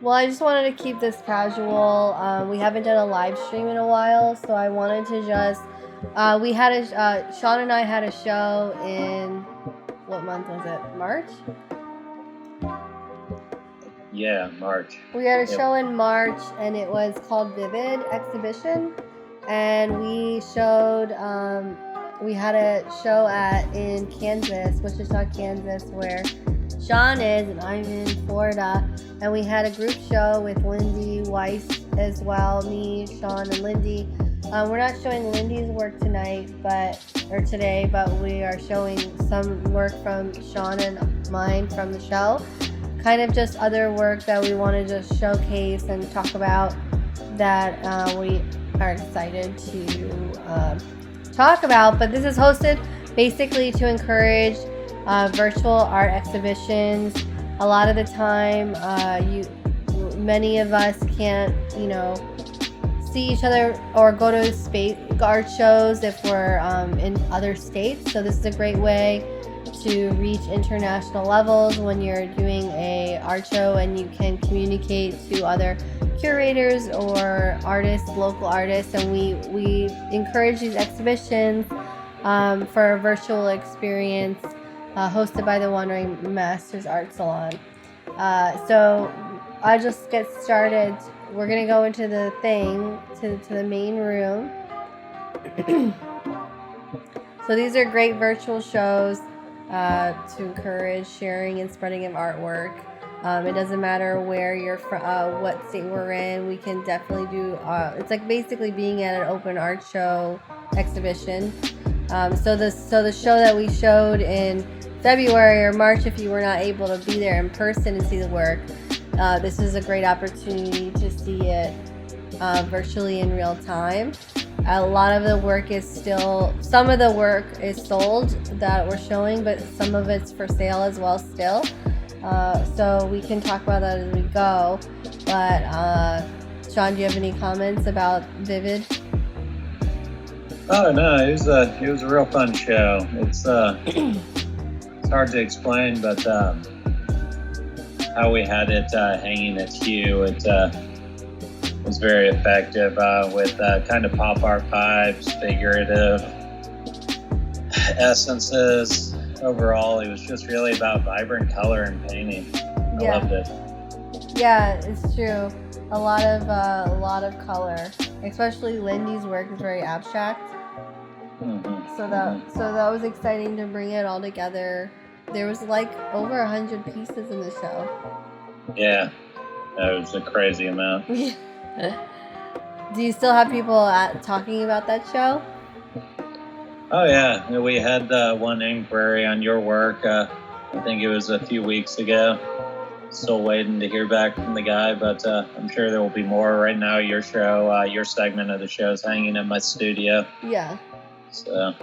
Well, I just wanted to keep this casual. We haven't done a live stream in a while, so I wanted to just. We had Sean and I had a show in. What month was it? March? Yeah, March. We had a show in March, and it was called Vivid Exhibition. And we showed. We had a show in Kansas, Wichita, Kansas, where Sean is, and I'm in Florida. And we had a group show with Lindy Weiss as well, me, Sean, and Lindy. We're not showing Lindy's work today, but we are showing some work from Sean and mine from the show. Kind of just other work that we want to just showcase and talk about that we are excited to talk about. But this is hosted basically to encourage virtual art exhibitions. A lot of the time, many of us can't, see each other or go to art shows if we're in other states. So this is a great way to reach international levels when you're doing a art show, and you can communicate to other curators or artists, local artists, and we encourage these exhibitions for a virtual experience hosted by the Wandering Masters Art Salon. So I'll just get started. We're gonna go into the to the main room. So these are great virtual shows to encourage sharing and spreading of artwork. It doesn't matter where you're from, what state we're in. We can definitely do. It's like basically being at an open art show exhibition. So the show that we showed in February or March, if you were not able to be there in person and see the work, this is a great opportunity to see it virtually in real time. A lot of the work some of the work is sold that we're showing, but some of it's for sale as well still. So we can talk about that as we go. But Sean, do you have any comments about Vivid? Oh no, it was a real fun show. It's hard to explain, but how we had it hanging at HUE, it was very effective with kind of pop art vibes, figurative essences. Overall, it was just really about vibrant color and painting. I loved it. Yeah, it's true. A lot of color, especially Lindy's work is very abstract. Mm-hmm. So that was exciting to bring it all together. There was like over 100 pieces in the show. Yeah, that was a crazy amount. Do you still have people talking about that show? Oh yeah, we had one inquiry on your work. I think it was a few weeks ago. Still waiting to hear back from the guy, but I'm sure there will be more. Right now, your show, your segment of the show is hanging in my studio. Yeah. So.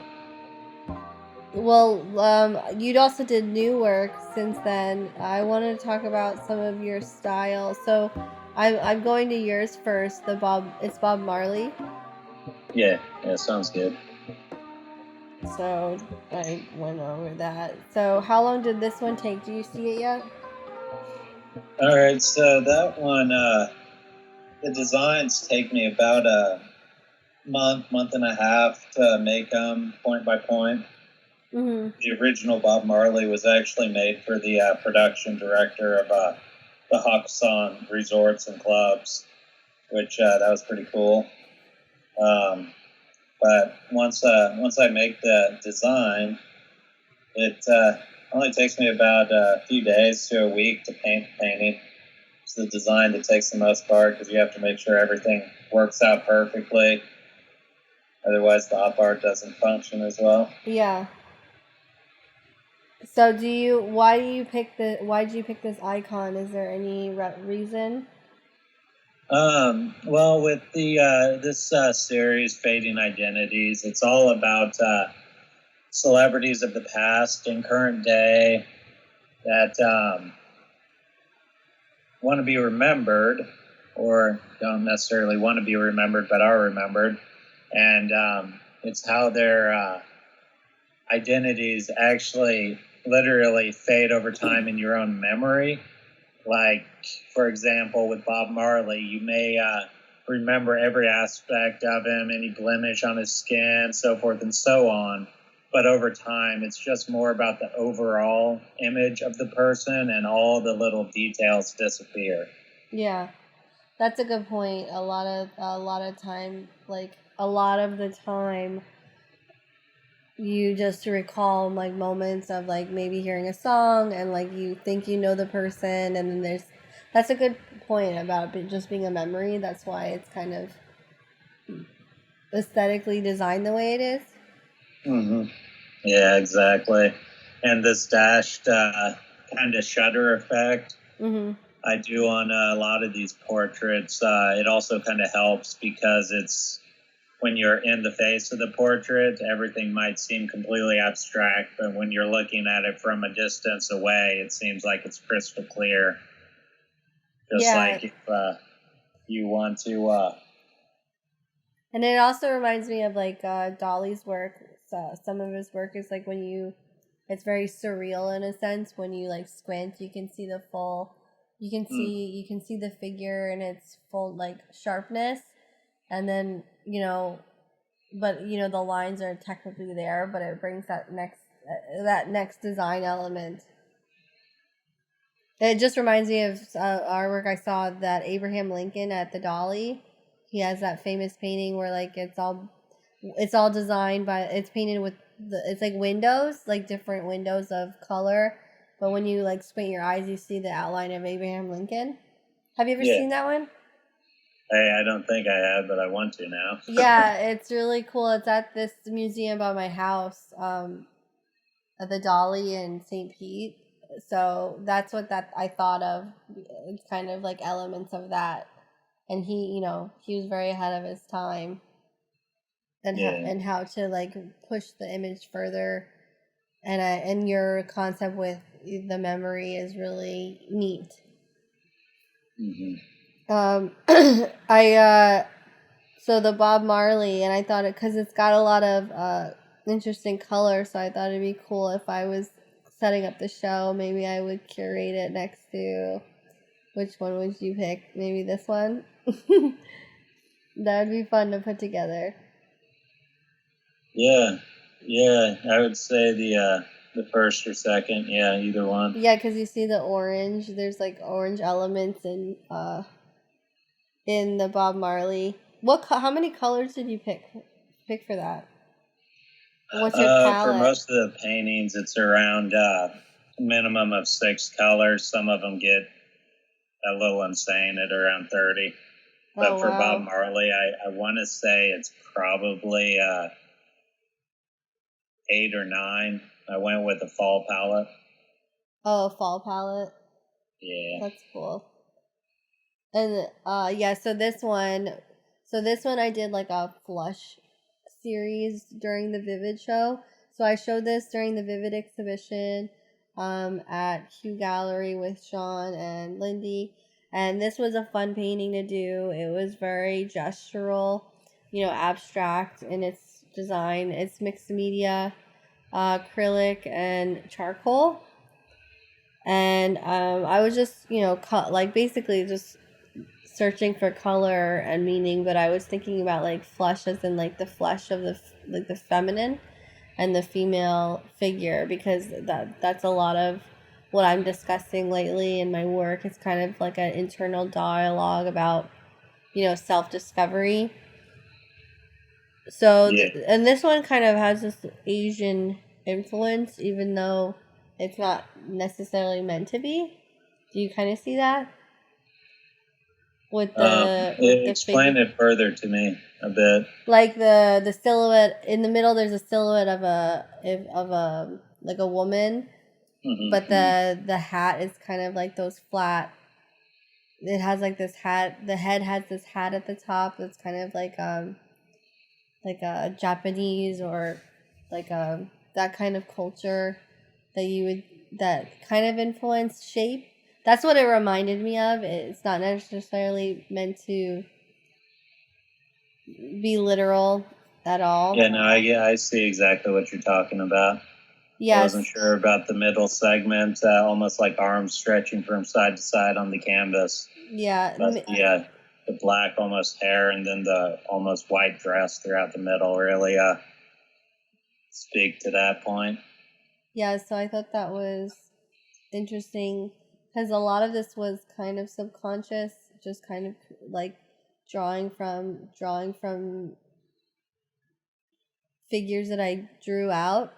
Well, you also did new work since then. I wanted to talk about some of your style. So, I'm going to yours first. It's Bob Marley. Yeah, sounds good. So I went over that. So how long did this one take? Do you see it yet? All right, so that one, the designs take me about a month and a half to make them point by point. Mm-hmm. The original Bob Marley was actually made for the production director of the Hakkasan Resorts and Clubs, which that was pretty cool. But once I make the design, it only takes me about a few days to a week to paint the painting. It's the design that takes the most part because you have to make sure everything works out perfectly. Otherwise, the op art doesn't function as well. Yeah. So why did you pick this icon? Is there any reason? Well, with this series, Fading Identities, it's all about celebrities of the past and current day that want to be remembered, or don't necessarily want to be remembered, but are remembered. And it's how their identities actually literally fade over time in your own memory. Like, for example, with Bob Marley, you may remember every aspect of him, any blemish on his skin, so forth and so on. But over time, it's just more about the overall image of the person, and all the little details disappear. Yeah, that's a good point. A lot of time, like a lot of the time, you just recall like moments of like maybe hearing a song and like you think you know the person, and then that's a good point about it just being a memory. That's why it's kind of aesthetically designed the way it is. Mm-hmm. Yeah, exactly. And this dashed kind of shutter effect I do on a lot of these portraits. It also kind of helps because it's when you're in the face of the portrait, everything might seem completely abstract, but when you're looking at it from a distance away, it seems like it's crystal clear. Just like if you want to... And it also reminds me of like Dali's work. So some of his work is like it's very surreal in a sense. When you like squint, you can see you can see the figure in its full like sharpness, and then but the lines are technically there, but it brings that next design element. It just reminds me of our work. I saw that Abraham Lincoln at the Dali. He has that famous painting where like it's all designed by, it's painted with it's like windows, like different windows of color, but when you like squint your eyes, you see the outline of Abraham Lincoln. Have you ever seen that one? I don't think I have, but I want to now. Yeah, it's really cool. It's at this museum by my house, at the Dali in St. Pete. So that's what I thought of. It's kind of like elements of that. And he was very ahead of his time, and how to like push the image further, and your concept with the memory is really neat. So the Bob Marley, and I thought because it's got a lot of interesting color, so I thought it'd be cool if I was setting up the show, maybe I would curate it next to, which one would you pick? Maybe this one? That would be fun to put together. Yeah, I would say the first or second. Yeah, either one. Yeah, because you see the orange. There's like orange elements in the Bob Marley. How many colors did you pick for that? What's your palette? For most of the paintings, it's around a minimum of 6 colors. Some of them get a little insane at around 30. But for Bob Marley, I want to say it's probably 8 or 9. I went with a fall palette. Oh, a fall palette? Yeah. That's cool. And so this one I did like a flush series during the Vivid show. So I showed this during the Vivid exhibition at HUE Gallery with Sean and Lindy. And this was a fun painting to do. It was very gestural, abstract in its design. It's mixed media, acrylic, and charcoal. And I was just, basically just searching for color and meaning, but I was thinking about like flesh as in like the flesh of the feminine and the female figure, because that's a lot of what I'm discussing lately in my work. It's kind of like an internal dialogue about, self-discovery. So, and this one kind of has this Asian influence, even though it's not necessarily meant to be. Do you kind of see that? Explain it further to me a bit. Like the silhouette in the middle, there's a silhouette of a like a woman, but the hat is kind of like those flat. It has like this hat. The head has this hat at the top that's kind of like a Japanese or like that kind of culture that kind of influenced shape. That's what it reminded me of. It's not necessarily meant to be literal at all. Yeah, no, I see exactly what you're talking about. Yes. I wasn't sure about the middle segment, almost like arms stretching from side to side on the canvas. Yeah. But the black almost hair and then the almost white dress throughout the middle really speak to that point. Yeah, so I thought that was interesting because a lot of this was kind of subconscious, just kind of like drawing from figures that I drew out.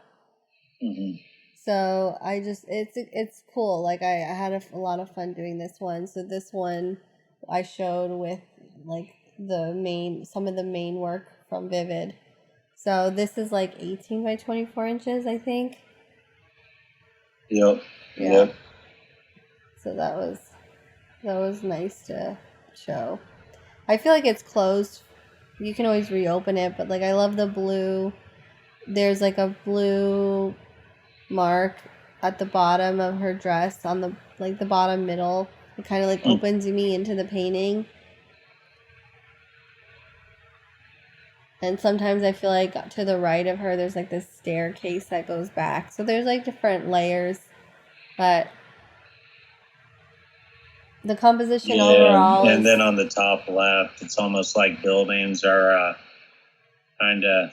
Mm-hmm. So I just it's cool. Like I had a lot of fun doing this one. So this one I showed with like some of the main work from Vivid. So this is like 18 by 24 inches, I think. Yep. Yeah. Yep. So that was nice to show. I feel like it's closed. You can always reopen it, but like I love the blue. There's like a blue mark at the bottom of her dress on the like the bottom middle. It kind of like opens me into the painting. And sometimes I feel like to the right of her there's like this staircase that goes back. So there's like different layers, but the composition overall and then on the top left, it's almost like buildings are kind of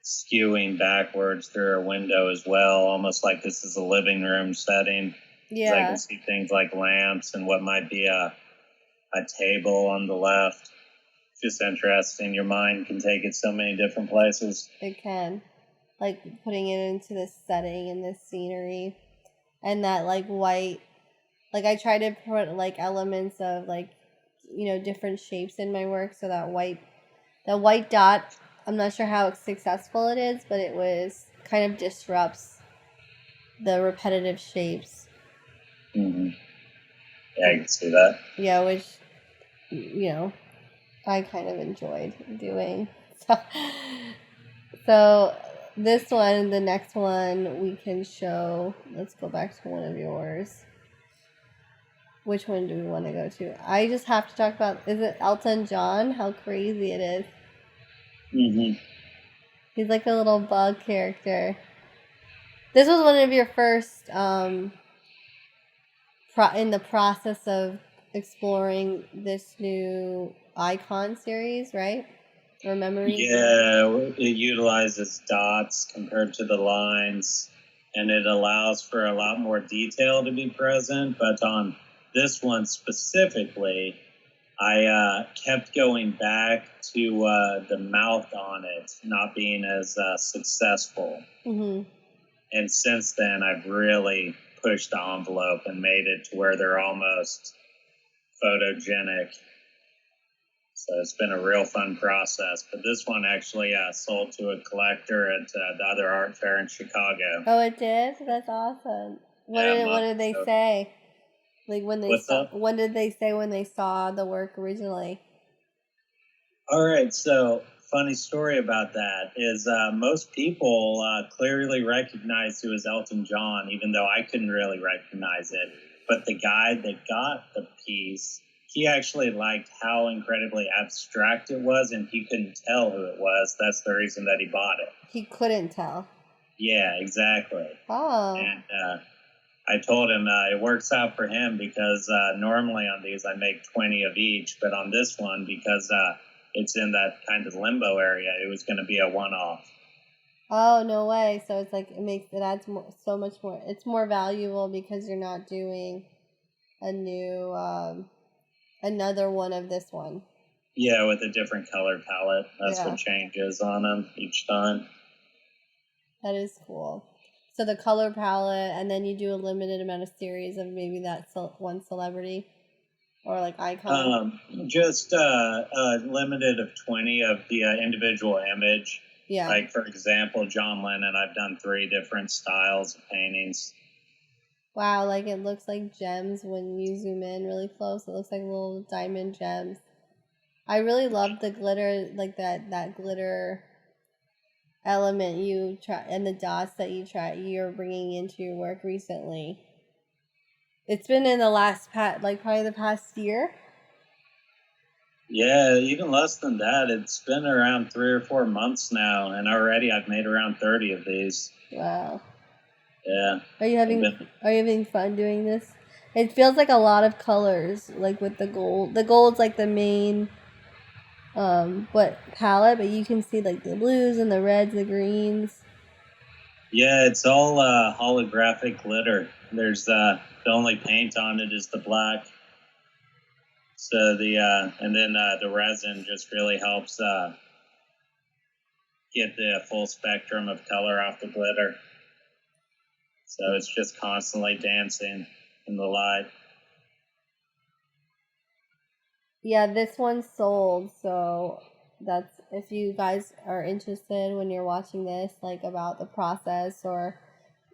skewing backwards through a window as well, almost like this is a living room setting. Yeah. I can see things like lamps and what might be a table on the left. It's just interesting. Your mind can take it so many different places. It can. Like putting it into this setting and this scenery. And that like white, like I try to put like elements of like, you know, different shapes in my work. So that white dot, I'm not sure how successful it is, but it was kind of disrupts the repetitive shapes. Mm-hmm. Yeah, I can see that. Yeah, which, you know, I kind of enjoyed doing. So this one, the next one we can show. Let's go back to one of yours. Which one do we want to go to? I just have to talk about, is it Elton John? How crazy it is. Mm-hmm. He's like a little bug character. This was one of your first in the process of exploring this new icon series, right? Or memory? Yeah, it utilizes dots compared to the lines, and it allows for a lot more detail to be present. But on this one specifically, I kept going back to the mouth on it not being as successful. Mm-hmm. And since then, I've really pushed the envelope and made it to where they're almost photogenic. So it's been a real fun process. But this one actually sold to a collector at the other art fair in Chicago. Oh, it did? That's awesome. What did they say? Like when they what did they say when they saw the work originally? All right, so funny story about that is most people clearly recognized it was Elton John, even though I couldn't really recognize it. But the guy that got the piece, he actually liked how incredibly abstract it was, and he couldn't tell who it was. That's the reason that he bought it. He couldn't tell. Yeah, exactly. Oh. And I told him it works out for him because normally on these I make 20 of each, but on this one, because it's in that kind of limbo area, it was going to be a one-off. Oh, no way. So it's like it adds so much more. It's more valuable because you're not doing a new another one of this one. Yeah, with a different color palette. That's what changes on them each time. That is cool. So the color palette, and then you do a limited amount of series of maybe that one celebrity or like icon. Just a limited of 20 of the individual image. Yeah. Like for example, John Lennon. I've done 3 different styles of paintings. Wow, like it looks like gems when you zoom in really close. It looks like little diamond gems. I really love the glitter, like that glitter element you try and the dots that you're bringing into your work recently. It's been in the last probably the past year. Yeah, even less than that. It's been around 3 or 4 months now, and already I've made around 30 of these. Wow. Yeah. Are you having fun doing this? It feels like a lot of colors, like with the gold. The gold's like the main palette, but you can see like the blues and the reds, the greens. Yeah, it's all holographic glitter. There's the only paint on it is the black. So and then the resin just really helps get the full spectrum of color off the glitter. So it's just constantly dancing in the light. Yeah, this one's sold, so that's if you guys are interested when you're watching this, like about the process or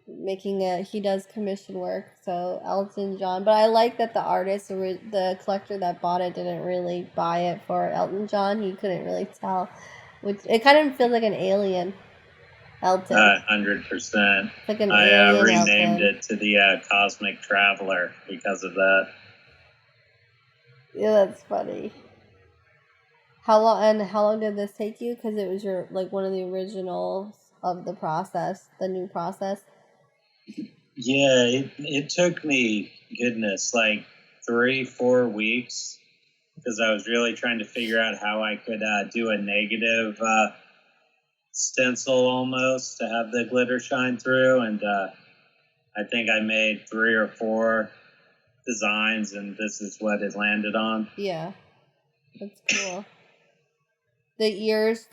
making it. He does commission work, so Elton John. But I like that the artist, the collector that bought it, didn't really buy it for Elton John. He couldn't really tell, which it kind of feels like an alien. Elton. 100%. Like an I alien renamed Elton. it to the Cosmic Traveler because of that. Yeah, that's funny. How long did this take you? Because it was your like one of the originals of the process, the new process. Yeah, it took me, goodness, like 3-4 weeks because I was really trying to figure out how I could do a negative stencil almost to have the glitter shine through. And I think I made 3 or 4 designs, and this is what it landed on. Yeah, that's cool. The ears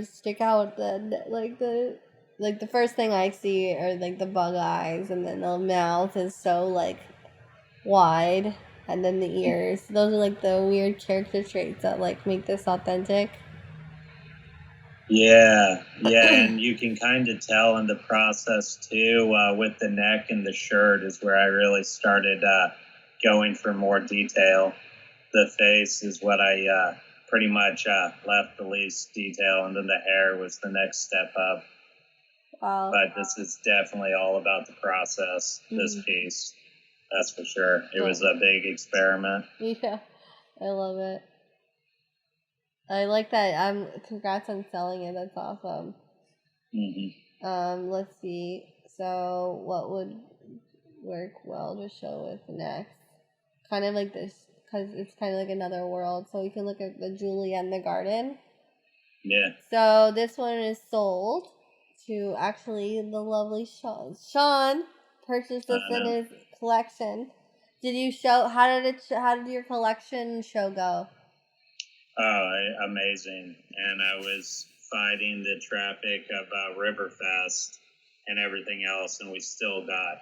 stick out. The first thing I see are like the bug eyes, and then the mouth is so like wide, and then the ears. Those are like the weird character traits that like make this authentic. Yeah, and you can kind of tell in the process too with the neck and the shirt is where I really started going for more detail. The face is what I pretty much left the least detail, and then the hair was the next step up. Wow. But this is definitely all about the process, this piece. That's for sure. It was a big experiment. Yeah, I love it. I like that. Congrats on selling it. That's awesome. Let's see. So, what would work well to show with next? Kind of like this, because it's kind of like another world. So we can look at the Julie and the Garden. Yeah. So this one is sold to actually the lovely Sean. Sean purchased this in his collection. Did you show? How did your collection show go? Oh, amazing. And I was fighting the traffic of Riverfest and everything else, and we still got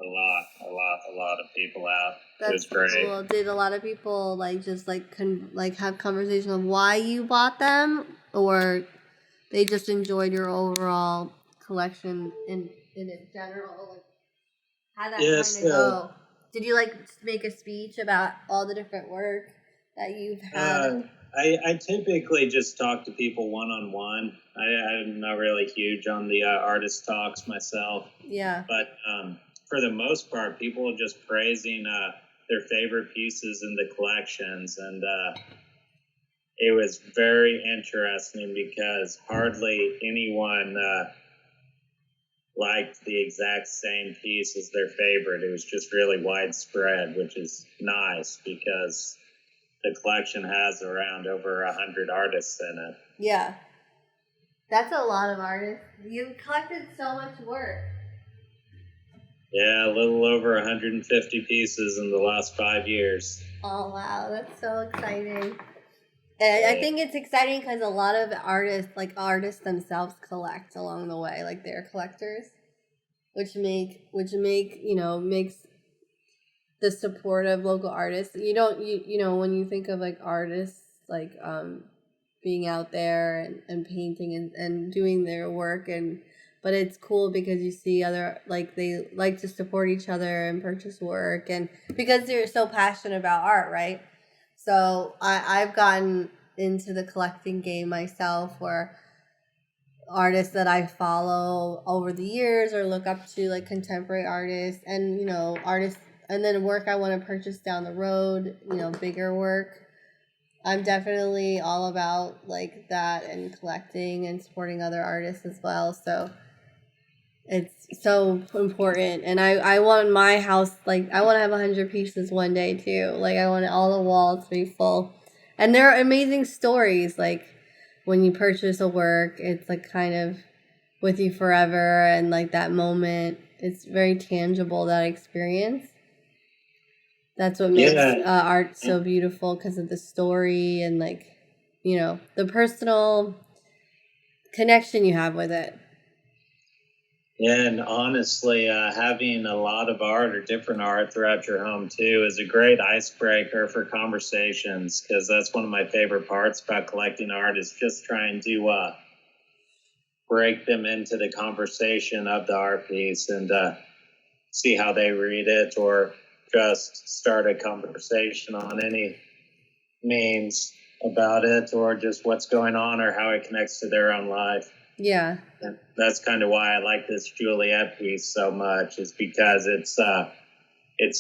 a lot of people out. It was great. Cool. Did a lot of people just have conversation of why you bought them, or they just enjoyed your overall collection in general? Like, how that kind of go? Did you make a speech about all the different work that you've had? I typically just talk to people one-on-one. I'm not really huge on the artist talks myself. Yeah. But for the most part, people are just praising their favorite pieces in the collections. And it was very interesting because hardly anyone liked the exact same piece as their favorite. It was just really widespread, which is nice because the collection has around over 100 artists in it. Yeah. That's a lot of artists. You collected so much work. Yeah, a little over 150 pieces in the last 5 years. Oh, wow. That's so exciting. And I think it's exciting because a lot of artists themselves collect along the way, like they're collectors, which makes the support of local artists. You know when you think of like artists being out there and painting and doing their work, but it's cool because you see other they like to support each other and purchase work, and because they're so passionate about art, right? So I've gotten into the collecting game myself, where artists that I follow over the years or look up to, like contemporary artists and artists, and then work I want to purchase down the road, bigger work. I'm definitely all about that and collecting and supporting other artists as well. So It's so important. And I want my house, like, I want to have 100 pieces one day too. Like, I want all the walls to be full. And there are amazing stories. Like, when you purchase a work, it's like kind of with you forever. And like that moment, it's very tangible, that experience. That's what makes art so beautiful, because of the story and, like, you know, the personal connection you have with it. Yeah, and honestly, having a lot of art or different art throughout your home too is a great icebreaker for conversations, because that's one of my favorite parts about collecting art, is just trying to break them into the conversation of the art piece and see how they read it, or just start a conversation on any means about it, or just what's going on or how it connects to their own life. Yeah. And that's kind of why I like this Juliet piece so much, is because it's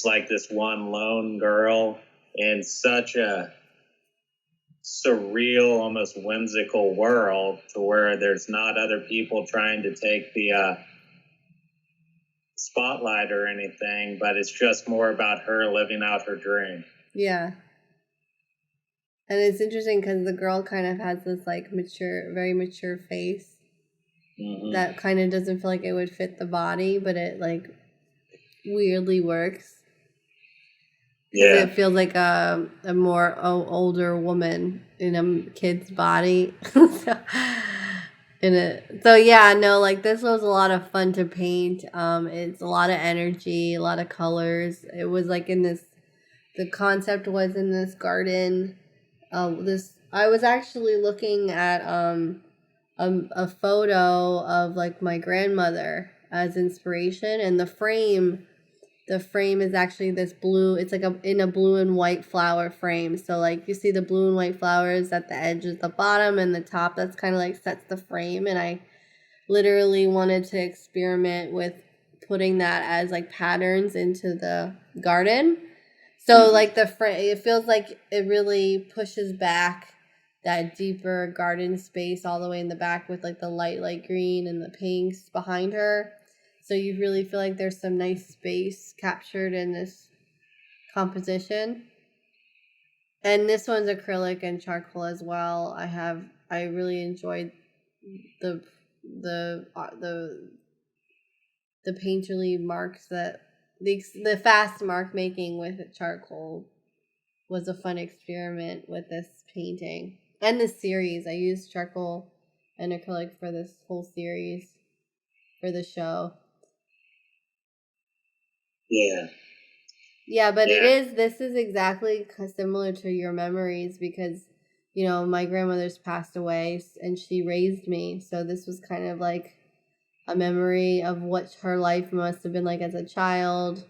like this one lone girl in such a surreal, almost whimsical world, to where there's not other people trying to take the spotlight or anything, but it's just more about her living out her dream. Yeah. And it's interesting because the girl kind of has this, like, very mature face. Mm-hmm. That kind of doesn't feel like it would fit the body, but it, like, weirdly works. Yeah. It feels like a more older woman in a kid's body. So yeah, no, like, this was a lot of fun to paint. It's a lot of energy, a lot of colors. It was like the concept was in this garden. I was actually looking at a photo of, like, my grandmother as inspiration, and the frame is actually this blue. It's like in a blue and white flower frame. So, like, you see the blue and white flowers at the edge at the bottom, and the top, that's kind of like sets the frame. And I literally wanted to experiment with putting that as, like, patterns into the garden. So, like, the frame, it feels like it really pushes back that deeper garden space all the way in the back, with, like, the light green and the pinks behind her. So you really feel like there's some nice space captured in this composition. And this one's acrylic and charcoal as well. I really enjoyed the painterly marks, that the fast mark making with charcoal was a fun experiment with this painting and this series. I used charcoal and acrylic for this whole series for the show. Yeah. Yeah, but this is exactly similar to your memories, because, you know, my grandmother's passed away and she raised me. So this was kind of like a memory of what her life must have been like as a child.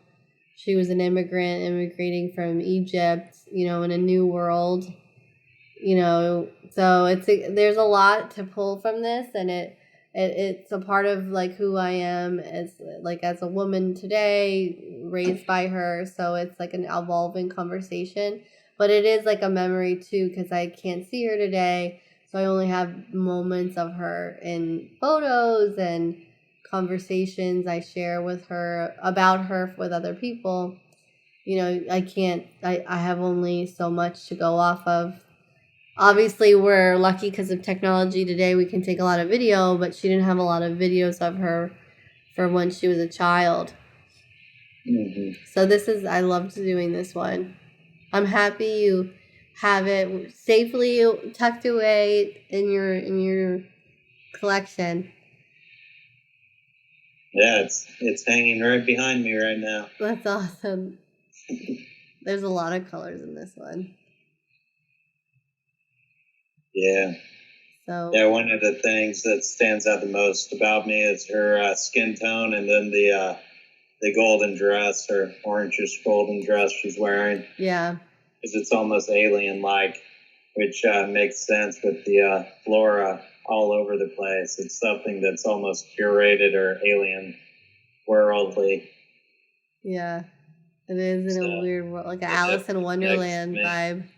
She was an immigrating from Egypt, you know, in a new world, you know. So there's a lot to pull from this, and it's a part of, like, who I am as a woman today, raised by her. So it's like an evolving conversation, but it is like a memory too, because I can't see her today. So I only have moments of her in photos and conversations I share with her about her with other people. You know, I have only so much to go off of. Obviously, we're lucky because of technology today. We can take a lot of video, but she didn't have a lot of videos of her for when she was a child. Mm-hmm. So I loved doing this one. I'm happy you have it safely tucked away in your collection. Yeah, it's hanging right behind me right now. That's awesome. There's a lot of colors in this one. Yeah. So yeah, one of the things that stands out the most about me is her skin tone, and then the golden dress, or orangish golden dress she's wearing. Yeah. Because it's almost alien-like, which makes sense with the flora all over the place. It's something that's almost curated or alien worldly. Yeah. It is in a weird world, like an Alice in Wonderland vibe.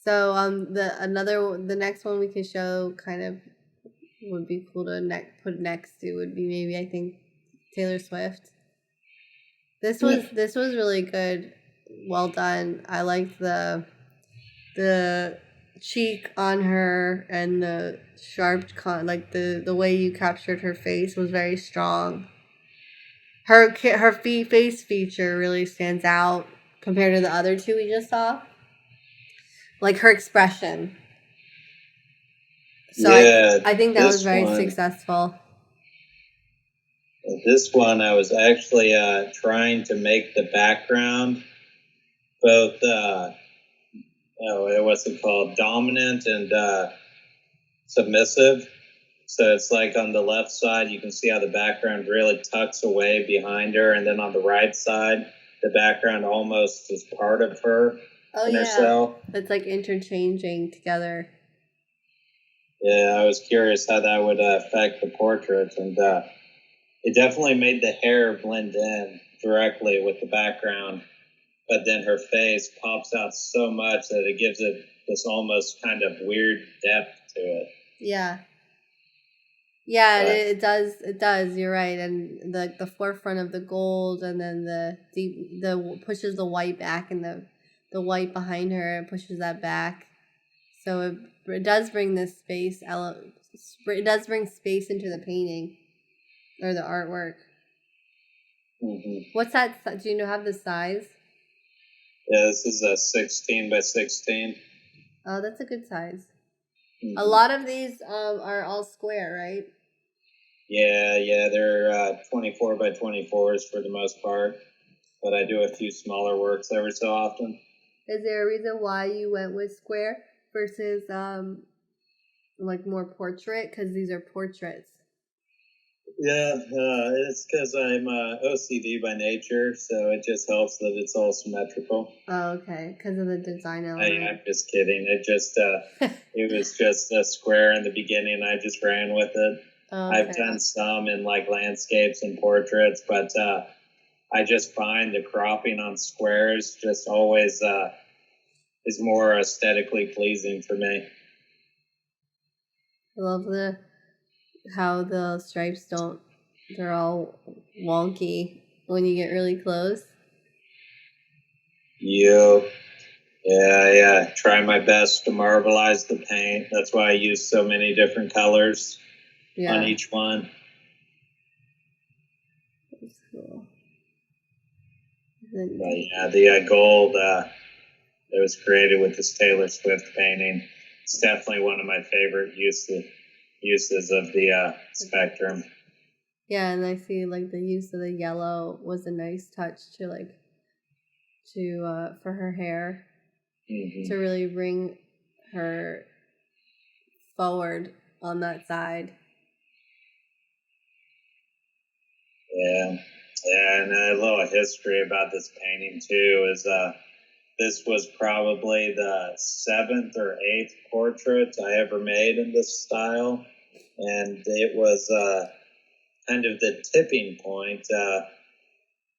So the next one we can show kind of would be cool to put next to would be maybe, I think, Taylor Swift. This was really good. Well done. I liked the cheek on her and the sharp the way you captured her face was very strong. Her face feature really stands out compared to the other two we just saw. Like her expression. So yeah, I think that was very successful. This one, I was actually trying to make the background both, what's it called, dominant and submissive. So it's like on the left side, you can see how the background really tucks away behind her. And then on the right side, the background almost is part of her and herself. It's like interchanging together. Yeah, I was curious how that would affect the portrait. And it definitely made the hair blend in directly with the background. But then her face pops out so much that it gives it this almost kind of weird depth to it. Yeah. Yeah, it does. It does. You're right, and the forefront of the gold, and then the pushes the white back, and the white behind her pushes that back. So it does bring this space. It does bring space into the painting or the artwork. Mm-hmm. What's that? Do you have the size? Yeah, this is a 16 by 16. Oh, that's a good size. Mm-hmm. A lot of these are all square, right? Yeah, they're 24 by 24s for the most part, but I do a few smaller works every so often. Is there a reason why you went with square versus like more portrait? Because these are portraits. Yeah, it's because I'm OCD by nature, so it just helps that it's all symmetrical. Oh, okay, because of the design element. I'm just kidding. It just it was just a square in the beginning. I just ran with it. Oh, okay. I've done some in like landscapes and portraits, but I just find the cropping on squares just always is more aesthetically pleasing for me. I love how the stripes they're all wonky when you get really close. Yeah, try my best to marbleize the paint. That's why I use so many different colors on each one. That's cool. But yeah, the gold that was created with this Taylor Swift painting, it's definitely one of my favorite uses of the spectrum. Yeah, and I see like the use of the yellow was a nice touch to for her hair. Mm-hmm. To really bring her forward on that side. Yeah, and a little history about this painting too is this was probably the 7th or 8th portrait I ever made in this style, and it was kind of the tipping point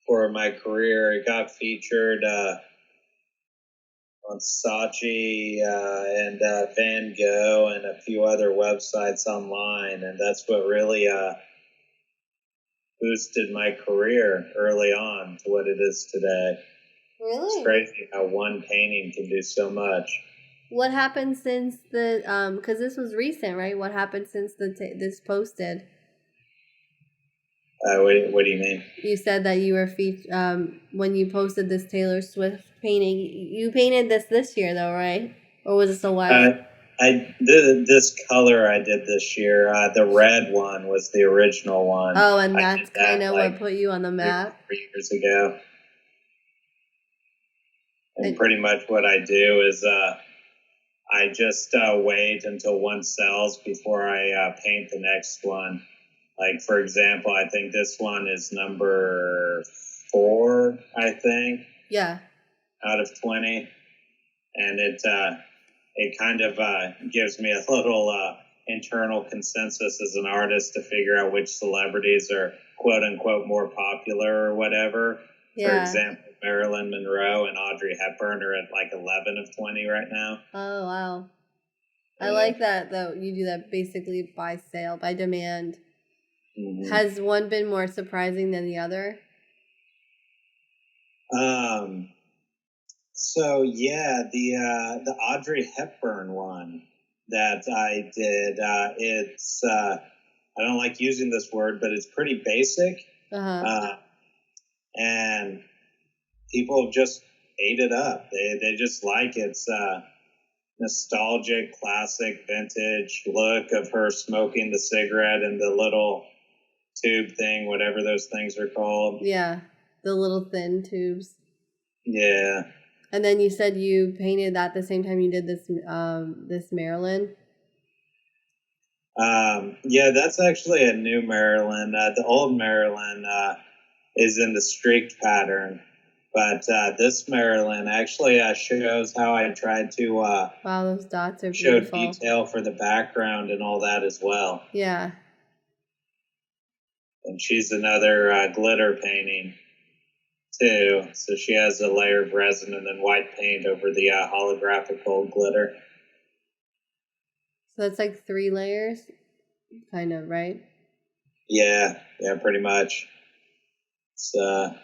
for my career. It got featured on Saatchi and Van Gogh and a few other websites online, and that's what really boosted my career early on to what it is today. Really? It's crazy how one painting can do so much. What happened since because this was recent, right? What happened since this posted? What do you mean? You said that you were when you posted this Taylor Swift painting. You painted this year, though, right? Or was this a while? I did this color I did this year. The red one was the original one. Oh, and that's kind of what put you on the map? 3 years ago. And pretty much what I do is I just wait until one sells before I paint the next one. Like, for example, I think this one is number 4, I think. Yeah. Out of 20. And it kind of gives me a little internal consensus as an artist to figure out which celebrities are quote-unquote more popular or whatever. Yeah. For example, Marilyn Monroe and Audrey Hepburn are at like 11 of 20 right now. Oh, wow. I like that though. You do that basically by sale, by demand. Mm-hmm. Has one been more surprising than the other? So yeah, the Audrey Hepburn one that I did, it's I don't like using this word, but it's pretty basic. And people have just ate it up. They just like it's nostalgic, classic, vintage look of her smoking the cigarette and the little tube thing, whatever those things are called. Yeah, the little thin tubes. Yeah. And then you said you painted that the same time you did this this Maryland. Yeah, that's actually a new Maryland. The old Maryland is in the streaked pattern, but this Maryland actually shows how I tried to wow, those dots are show beautiful. detail for the background and all that as well. Yeah. And she's another glitter painting too, so she has a layer of resin and then white paint over the holographic gold glitter. So that's like 3 layers, kind of, right? Yeah, pretty much. It's a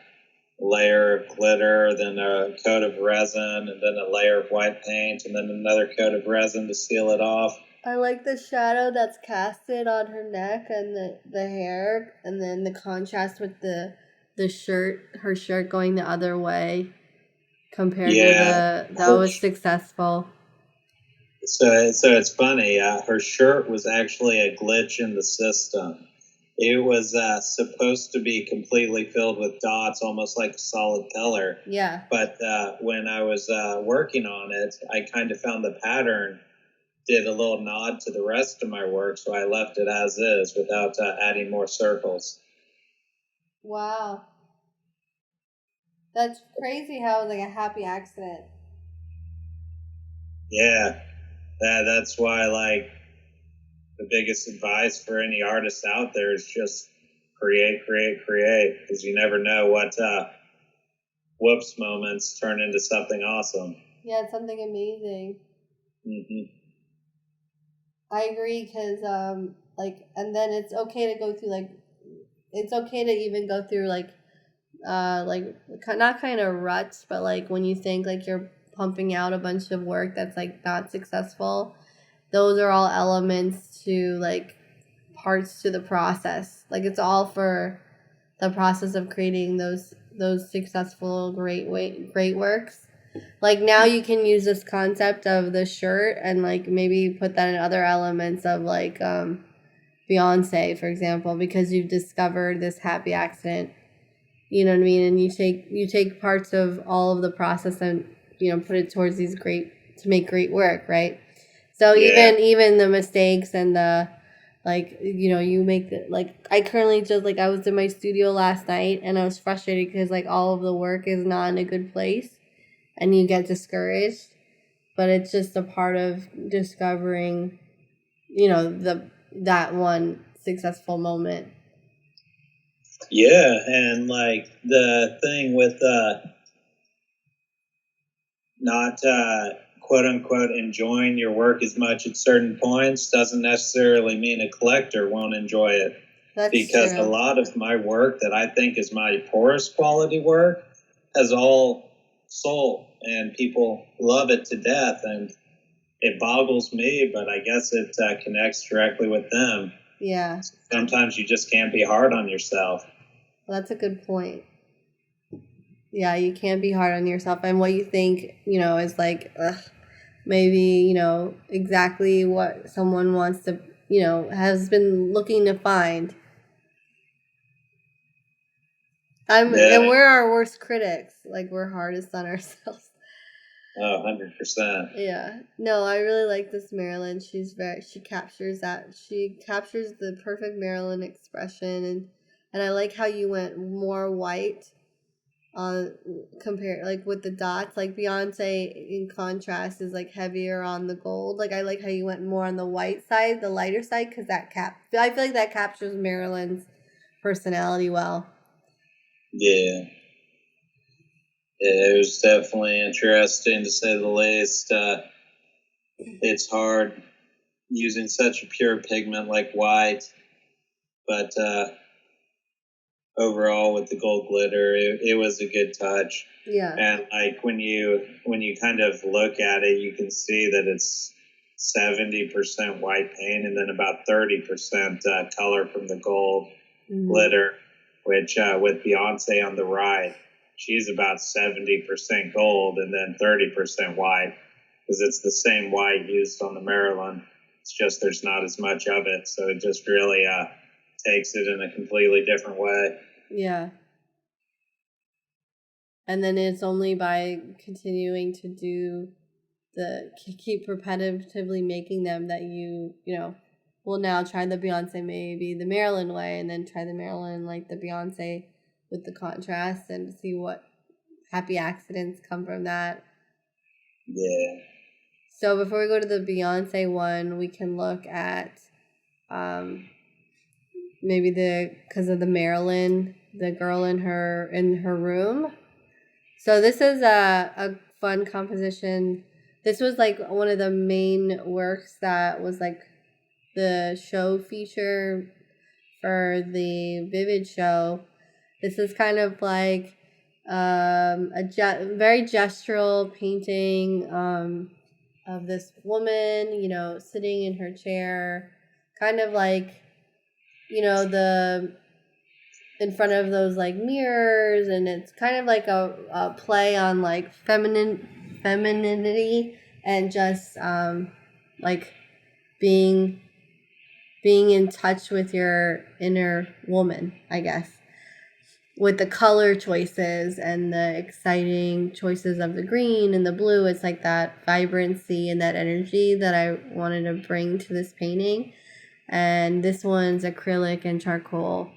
layer of glitter, then a coat of resin, and then a layer of white paint, and then another coat of resin to seal it off. I like the shadow that's casted on her neck and the hair, and then the contrast with the shirt, her shirt going the other way compared to that was successful. So it's funny. Her shirt was actually a glitch in the system. It was supposed to be completely filled with dots, almost like a solid color. Yeah. But when I was working on it, I kind of found the pattern did a little nod to the rest of my work, so I left it as is without adding more circles. Wow. That's crazy how it was like a happy accident. Yeah. That's why, like, the biggest advice for any artist out there is just create, because you never know what whoops moments turn into something awesome. Yeah, it's something amazing. Mm-hmm. I agree, because and then it's okay to go through it's okay to even go through not kind of ruts, but like when you think like you're pumping out a bunch of work that's like not successful, those are all elements to like parts to the process. Like it's all for the process of creating those successful great works. Like now you can use this concept of the shirt and like maybe put that in other elements of like Beyonce, for example, because you've discovered this happy accident. You know what I mean? And you take parts of all of the process and put it towards these to make great work, right? So yeah. even the mistakes and the you make I currently just I was in my studio last night and I was frustrated because like all of the work is not in a good place and you get discouraged, but it's just a part of discovering that one successful moment. Yeah, and like the thing with not quote unquote enjoying your work as much at certain points doesn't necessarily mean a collector won't enjoy it. That's because true. A lot of my work that I think is my poorest quality work has all soul and people love it to death, and it boggles me, but I guess it connects directly with them. Yeah. Sometimes you just can't be hard on yourself. Well, that's a good point. Yeah, you can't be hard on yourself, and what you think, is like, maybe, exactly what someone wants to, has been looking to find. And we're our worst critics. Like, we're hardest on ourselves. Oh, 100%. Yeah. No, I really like this Marilyn. She captures that. She captures the perfect Marilyn expression, and I like how you went more white compare with the dots. Like Beyonce in contrast is like heavier on the gold. Like I like how you went more on the white side, the lighter side, because I feel like that captures Marilyn's personality well. Yeah. It was definitely interesting to say the least. It's hard using such a pure pigment like white, but overall with the gold glitter, it was a good touch. Yeah. And like when you kind of look at it, you can see that it's 70% white paint and then about 30% color from the gold glitter, which with Beyonce on the right, she's about 70% gold and then 30% white, because it's the same white used on the Maryland. It's just there's not as much of it, so it just really takes it in a completely different way. Yeah. And then it's only by continuing to do keep repetitively making them that you know, will now try the Beyonce maybe the Maryland way, and then try the Maryland like the Beyonce with the contrast, and see what happy accidents come from that. Yeah. So before we go to the Beyonce one, we can look at maybe because of the Maryland, the girl in her room. So this is a fun composition. This was like one of the main works that was like the show feature for the Vivid show. This is kind of like very gestural painting of this woman, you know, sitting in her chair, kind of like, you know, in front of those like mirrors, and it's kind of like a play on like femininity and just like being in touch with your inner woman, I guess, with the color choices and the exciting choices of the green and the blue. It's like that vibrancy and that energy that I wanted to bring to this painting. And this one's acrylic and charcoal.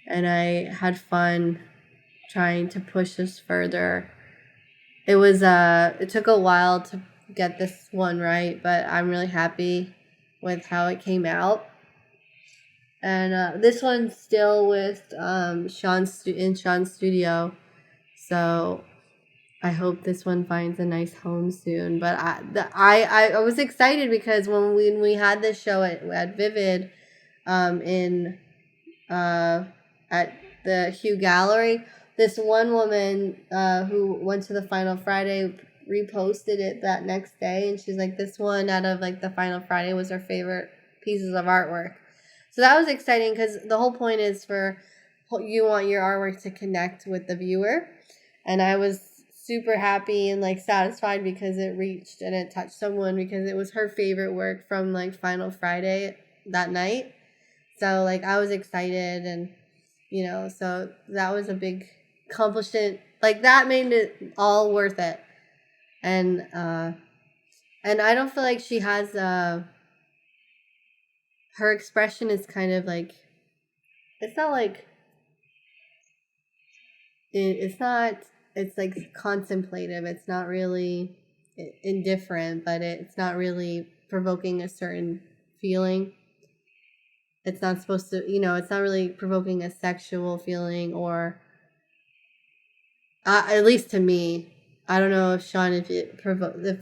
And I had fun trying to push this further. It was it took a while to get this one right, but I'm really happy with how it came out. And this one's still with Sean's studio, so I hope this one finds a nice home soon. But I was excited because when we had this show at Vivid at the HUE Gallery, this one woman who went to the Final Friday reposted it that next day, and she's like, this one out of like the Final Friday was her favorite pieces of artwork. So that was exciting, because the whole point is you want your artwork to connect with the viewer, and I was super happy and like satisfied because it reached and it touched someone, because it was her favorite work from like Final Friday that night. So like I was excited, and you know, so that was a big accomplishment. Like that made it all worth it. And I don't feel like she has her expression is kind of like, it's not like it's like contemplative. It's not really indifferent, but it's not really provoking a certain feeling. It's not supposed to, you know, it's not really provoking a sexual feeling, or at least to me. I don't know if Sean, if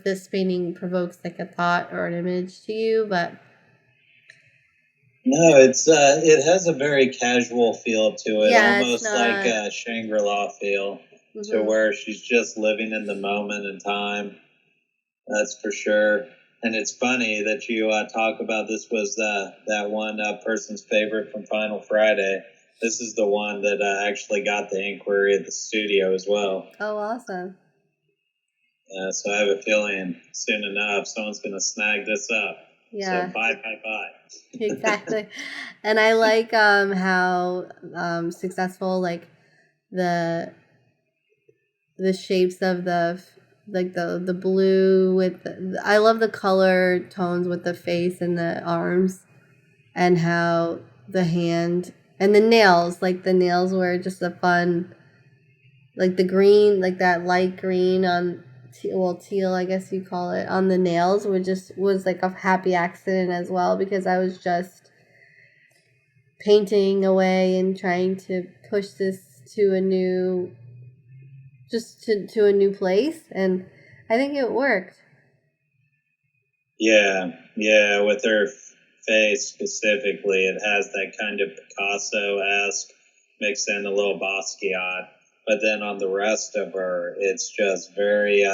this painting provokes like a thought or an image to you, but no, it has a very casual feel to it, yeah, almost like a Shangri-La feel, to where she's just living in the moment in time. That's for sure. And it's funny that you talk about this was that one person's favorite from Final Friday. This is the one that actually got the inquiry at the studio as well. Oh, awesome. Yeah, so I have a feeling soon enough someone's going to snag this up. Yeah. So bye. Exactly. And I like how successful like the shapes of the blue with I love the color tones with the face and the arms, and how the hand and the nails, like the nails were just a fun, like the green, like that light green on teal, I guess you call it, on the nails was like a happy accident as well, because I was just painting away and trying to push this to a new place, and I think it worked. Yeah, with her face specifically, it has that kind of Picasso-esque mixed in a little Basquiat. But then on the rest of her, it's just very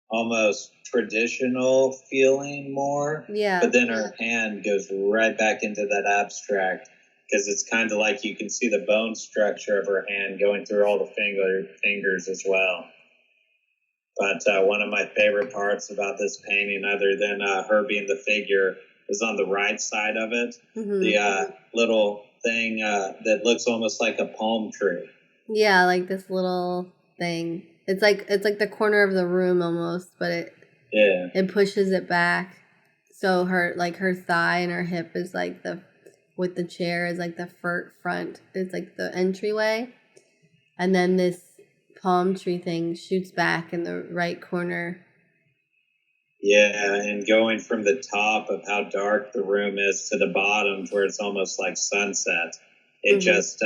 almost traditional feeling more. Yeah. But then her hand goes right back into that abstract because it's kind of like you can see the bone structure of her hand going through all the fingers as well. But one of my favorite parts about this painting, other than her being the figure, is on the right side of it. Mm-hmm. The little thing that looks almost like a palm tree. Yeah, like this little thing. It's like the corner of the room almost, but it pushes it back. So her thigh and her hip is like with the chair is like the front. It's like the entryway, and then this palm tree thing shoots back in the right corner. Yeah, and going from the top of how dark the room is to the bottom where it's almost like sunset, it just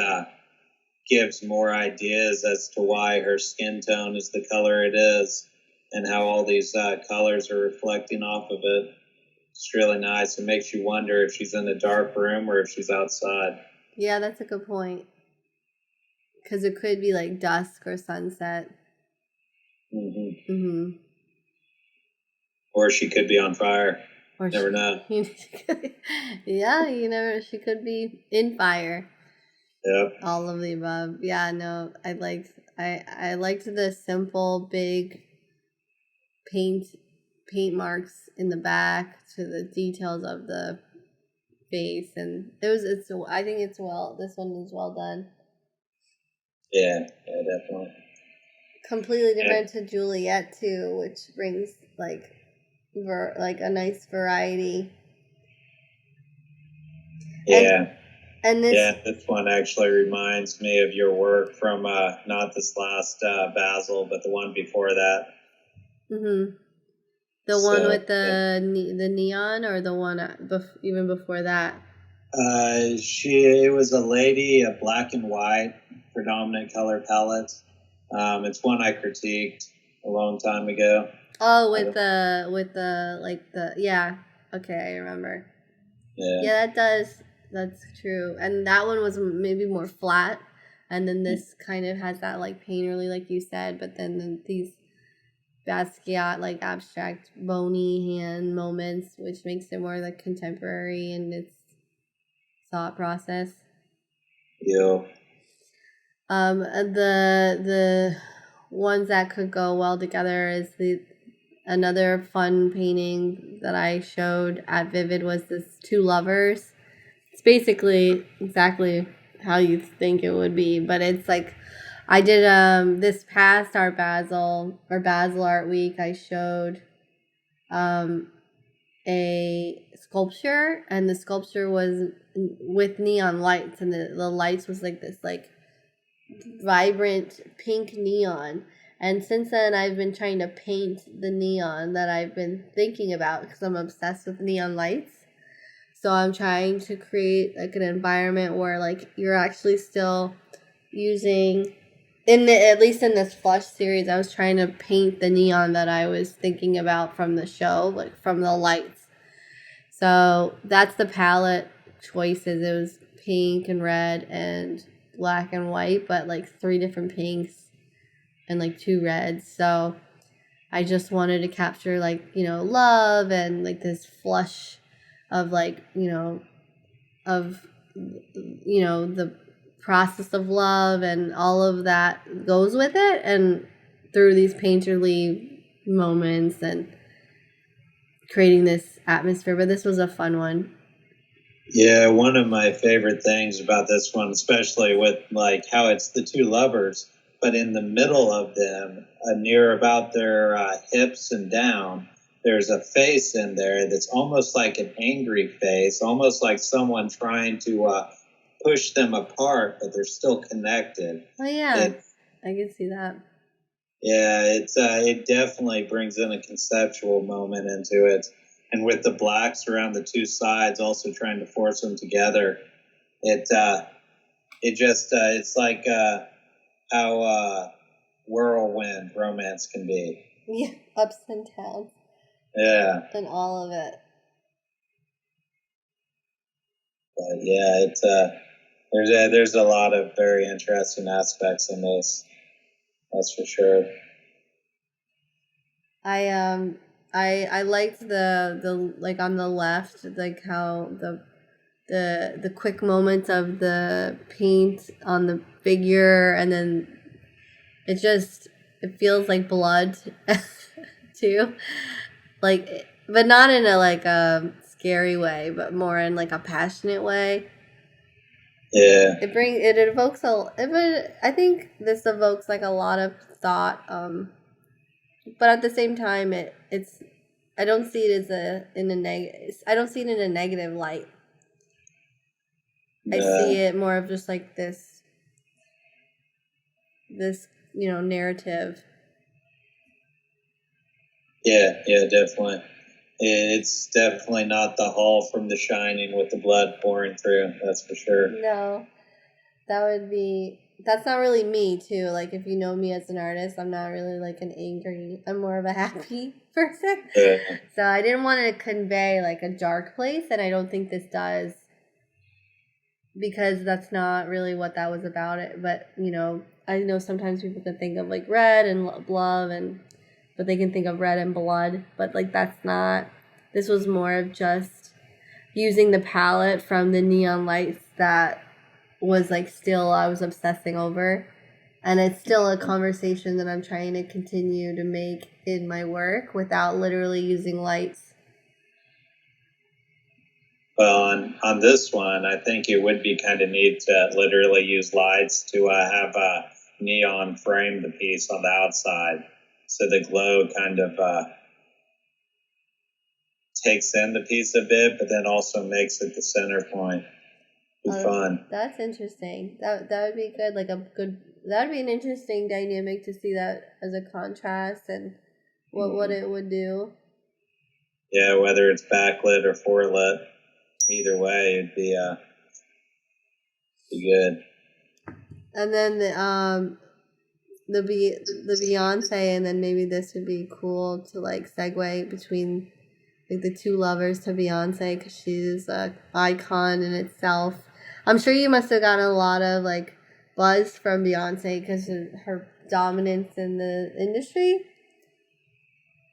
gives more ideas as to why her skin tone is the color it is and how all these colors are reflecting off of it. It's really nice. It makes you wonder if she's in a dark room or if she's outside. Yeah, that's a good point. Because it could be like dusk or sunset. Or she could be on fire. Or never know. Yeah, she could be in fire. Yep. All of the above. Yeah, no, I liked the simple big paint marks in the back to the details of the face, and I think this one is well done. Yeah, definitely. Completely different to Juliet too, which brings like a nice variety. Yeah. And this one actually reminds me of your work from not this last Basel, but the one before that. The one with the neon, or the one even before that? It was a lady, a black and white predominant color palette. It's one I critiqued a long time ago. Oh, yeah. Okay, I remember. Yeah, that's true. And that one was maybe more flat, and then this kind of has that like painterly, like you said, but then these Basquiat like abstract bony hand moments, which makes it more like contemporary in its thought process. Yeah. The ones that could go well together is another fun painting that I showed at Vivid was this Two Lovers. It's basically exactly how you think it would be, but it's like I did this past our Basel Art Week. I showed a sculpture, and the sculpture was with neon lights, and the lights was like this like vibrant pink neon. And since then, I've been trying to paint the neon that I've been thinking about because I'm obsessed with neon lights. So I'm trying to create like an environment where like you're actually still using, at least in this Flush series, I was trying to paint the neon that I was thinking about from the show, like from the lights. So that's the palette choices. It was pink and red and black and white, but like 3 different pinks and like 2 reds. So I just wanted to capture like, love and like this flush of like, of, the process of love and all of that goes with it, and through these painterly moments and creating this atmosphere. But this was a fun one. Yeah, one of my favorite things about this one, especially with like how it's the 2 lovers, but in the middle of them, near about their hips and down, there's a face in there that's almost like an angry face, almost like someone trying to push them apart, but they're still connected. Oh yeah, I can see that. Yeah, it definitely brings in a conceptual moment into it. And with the blacks around the 2 sides also trying to force them together, it's like how whirlwind romance can be. Yeah, ups and downs. Yeah. And all of it. But yeah, it's there's a lot of very interesting aspects in this. That's for sure. I liked the like on the left, like how the quick moments of the paint on the figure, and then it feels like blood too, like, but not in a like a scary way, but more in like a passionate way. Yeah. It evokes I think this evokes like a lot of thought, but at the same time it's I don't see it I don't see it in a negative light. I see it more of just like this narrative. Yeah, definitely. It's definitely not the hall from The Shining with the blood pouring through. That's for sure. No, that's not really me too. Like, if you know me as an artist, I'm not really like I'm more of a happy person. Yeah. So I didn't want to convey like a dark place, and I don't think this does, because that's not really what that was about it. But I know sometimes people can think of like red and love, but they can think of red and blood, but like that's not. This was more of just using the palette from the neon lights that was like still I was obsessing over, and it's still a conversation that I'm trying to continue to make in my work without literally using lights. Well, on this one, I think it would be kind of neat to literally use lights to have a neon frame the piece on the outside, so the glow kind of takes in the piece a bit, but then also makes it the center point. It'd be fun. That's interesting. That would be good. That would be an interesting dynamic to see that as a contrast and what it would do. Yeah, whether it's backlit or forelit, either way, it'd be good. And then the Beyonce, and then maybe this would be cool to like segue between like the two lovers to Beyonce, because she's an icon in itself. I'm sure you must have gotten a lot of like buzz from Beyonce because of her dominance in the industry.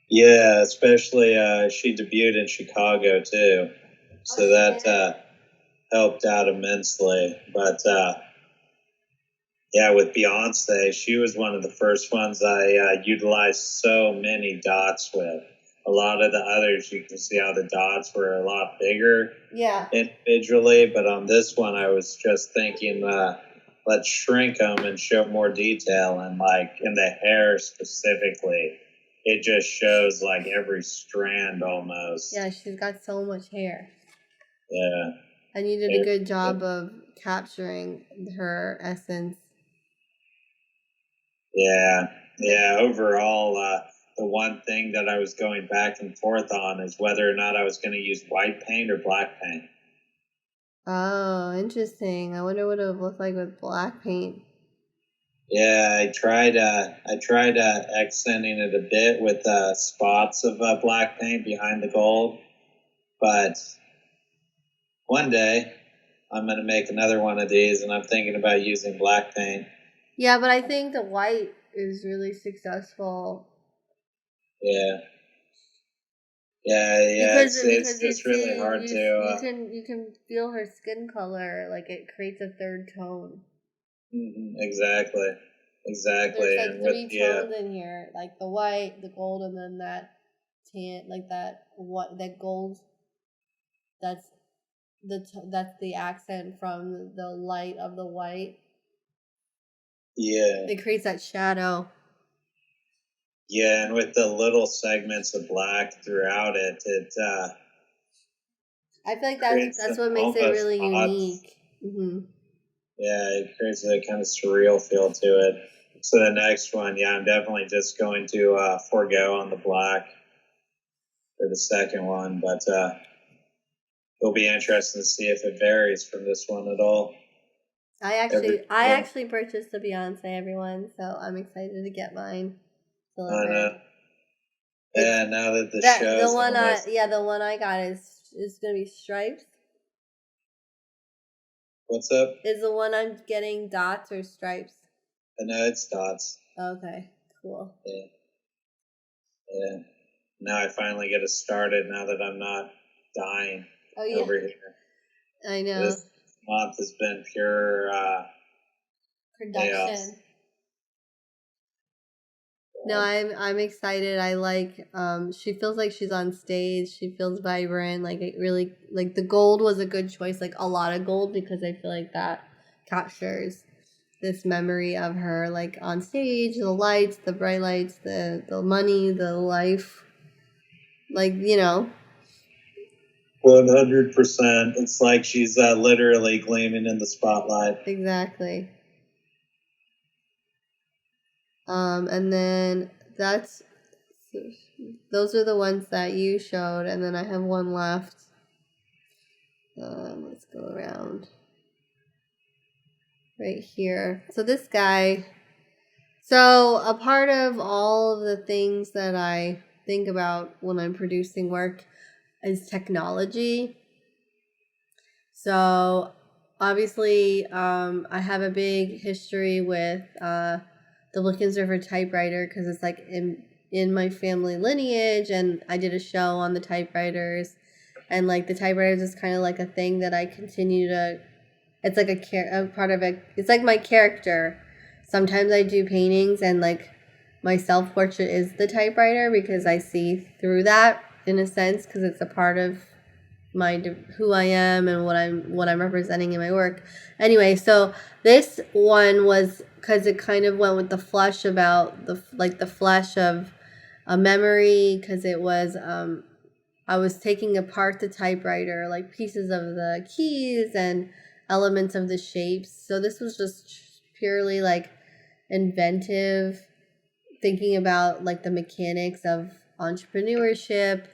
Yeah, especially she debuted in Chicago too, so that helped out immensely. But yeah, with Beyonce, she was one of the first ones I utilized so many dots with. A lot of the others, you can see how the dots were a lot bigger individually, but on this one, I was just thinking, let's shrink them and show more detail. And like in the hair specifically, it just shows like every strand almost. Yeah, she's got so much hair. Yeah. And you did a good job of capturing her essence. Yeah. Overall, the one thing that I was going back and forth on is whether or not I was going to use white paint or black paint. Oh, interesting. I wonder what it would look like with black paint. Yeah, I tried accenting it a bit with spots of black paint behind the gold, but one day I'm going to make another one of these, and I'm thinking about using black paint. Yeah, but I think the white is really successful. Yeah. It's just really hard to. You can feel her skin color, like it creates a third tone. Exactly. There's like three tones in here, like the white, the gold, and then that tan, like that gold. That's the accent from the light of the white. Yeah. It creates that shadow. Yeah, and with the little segments of black throughout it, I feel like that's what makes it really unique. Mm-hmm. Yeah, it creates a kind of surreal feel to it. So the next one, I'm definitely just going to forego on the black for the second one, but it'll be interesting to see if it varies from this one at all. I actually purchased the Beyonce, everyone, so I'm excited to get mine. I know. Yeah, now that the That show's the one almost... the one I got is gonna be stripes. What's up? Is the one I'm getting dots or stripes? No, it's dots. Okay, cool. Yeah. Yeah. Now I finally get it started now that I'm not dying over here. I know. This month has been pure Production. chaos. No, I'm excited. I like she feels like she's on stage. She feels vibrant. Like it really like the gold was a good choice, like a lot of gold, because I feel like that captures this memory of her like on stage, the lights, the bright lights, the money, the life. Like, you know. 100%. It's like she's literally gleaming in the spotlight. Exactly. And then those are the ones that you showed, and then I have one left. Let's go around right here. So this guy, so a part of all of the things that I think about when I'm producing work is technology. So obviously, I have a big history with the Blickensderfer typewriter, because it's like in my family lineage, and I did a show on the typewriters, and like the typewriters is kind of like a thing that I continue to. It's like a part of it. It's like my character. Sometimes I do paintings, and like my self portrait is the typewriter, because I see through that in a sense, because it's a part of who I am and what I'm representing in my work. Anyway, so this one was because it kind of went with the flesh about the flesh of a memory, because it was I was taking apart the typewriter, like pieces of the keys and elements of the shapes. So this was just purely like inventive, thinking about like the mechanics of entrepreneurship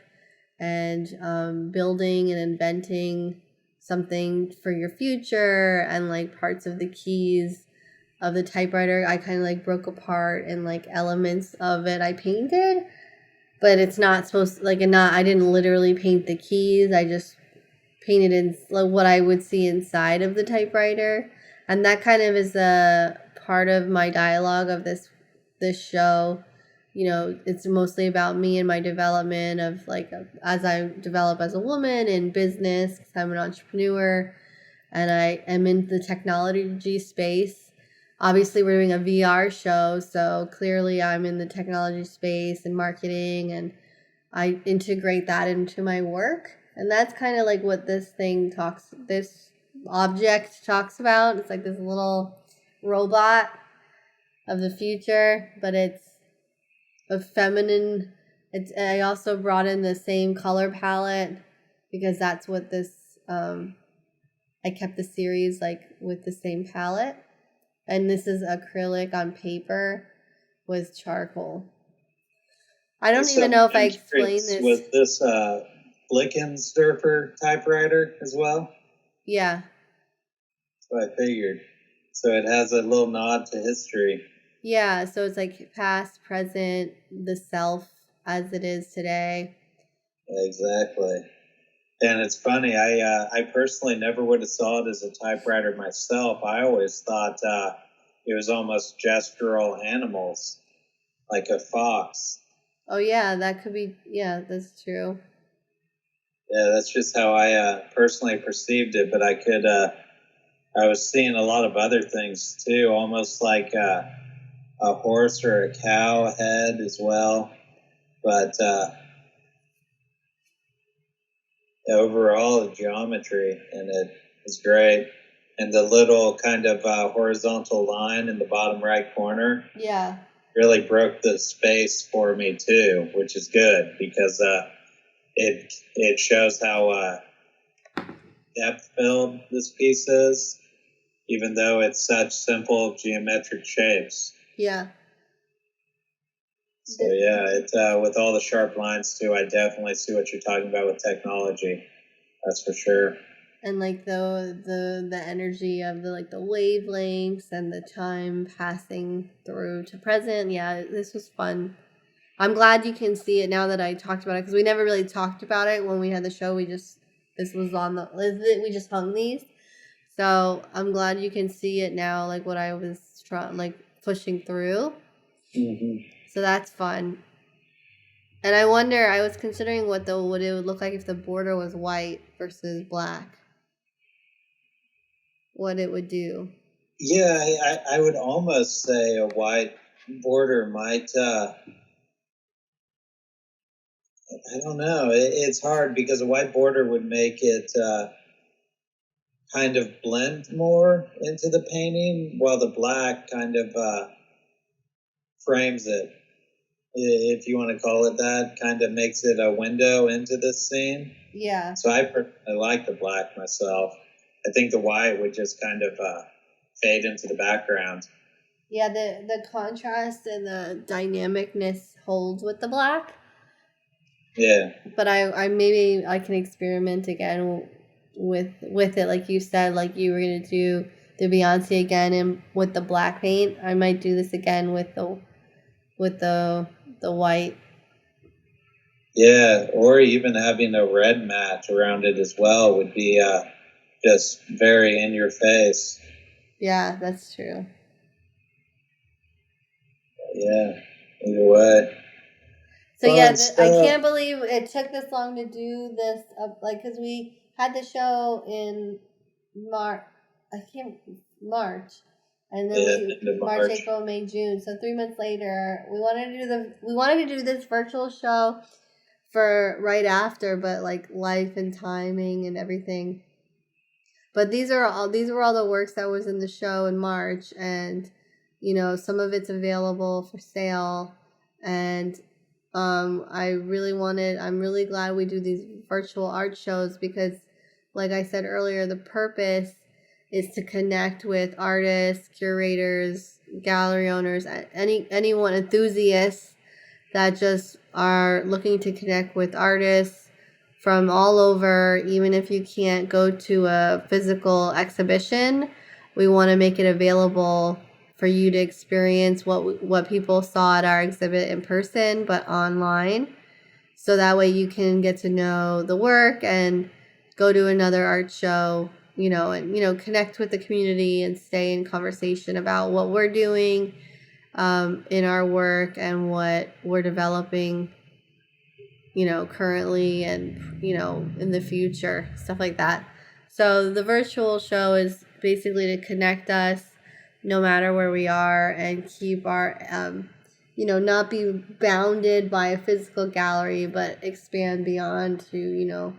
and building and inventing something for your future, and like parts of the keys of the typewriter I kind of like broke apart, and like elements of it I painted, but it's not supposed to, like, I didn't literally paint the keys. I just painted in like what I would see inside of the typewriter, and that kind of is a part of my dialogue of this show. You know, it's mostly about me and my development of like as I develop as a woman in business, because I'm an entrepreneur and I am in the technology space. Obviously, we're doing a VR show, so clearly I'm in the technology space and marketing, and I integrate that into my work. And that's kind of like what this object talks about. It's like this little robot of the future, but it's a feminine. I also brought in the same color palette, because that's what this I kept the series like with the same palette, and this is acrylic on paper with charcoal. I don't even know if I explained this. Was this Blickensderfer typewriter as well? Yeah. That's what I figured. So it has a little nod to history. Yeah, so it's like past, present, the self as it is today. Exactly. And it's funny, I personally never would have saw it as a typewriter myself. I always thought it was almost gestural animals, like a fox. Oh yeah, that could be, yeah, that's true. Yeah, that's just how I personally perceived it, but I was seeing a lot of other things too, almost like a horse or a cow head as well. But overall, the geometry in it is great. And the little kind of horizontal line in the bottom right corner, yeah, really broke the space for me too, which is good, because it shows how depth filled this piece is, even though it's such simple geometric shapes. Yeah. So yeah, it with all the sharp lines too, I definitely see what you're talking about with technology. That's for sure. And like the energy of the like the wavelengths and the time passing through to present. Yeah, this was fun. I'm glad you can see it now that I talked about it, because we never really talked about it when we had the show. We just hung these. So I'm glad you can see it now, like what I was pushing through. So that's fun. And I was considering what it would look like if the border was white versus black. What it would do. Yeah, I would almost say a white border might, I don't know. It's hard because a white border would make it kind of blend more into the painting, while the black kind of frames it, if you want to call it that, kind of makes it a window into this scene. Yeah. So I like the black myself. I think the white would just kind of fade into the background. Yeah, the contrast and the dynamicness holds with the black. Yeah. But I maybe I can experiment again with it, like you said, like you were gonna do the Beyonce again and with the black paint. I might do this again with the white. Yeah, or even having a red match around it as well would be just very in your face. Yeah, that's true. Yeah, either way. So yeah, I can't believe it took this long to do this. Because we had the show in March, and then March, April, May, June. So 3 months later, we wanted to do this virtual show for right after, but like life and timing and everything. But these were all the works that was in the show in March, and some of it's available for sale, and I'm really glad we do these virtual art shows, because like I said earlier, the purpose is to connect with artists, curators, gallery owners, anyone, enthusiasts that just are looking to connect with artists from all over. Even if you can't go to a physical exhibition, we want to make it available for you to experience what people saw at our exhibit in person, but online. So that way you can get to know the work and go to another art show, and connect with the community and stay in conversation about what we're doing in our work and what we're developing, currently and, in the future, stuff like that. So the virtual show is basically to connect us no matter where we are, and keep our, not be bounded by a physical gallery, but expand beyond to,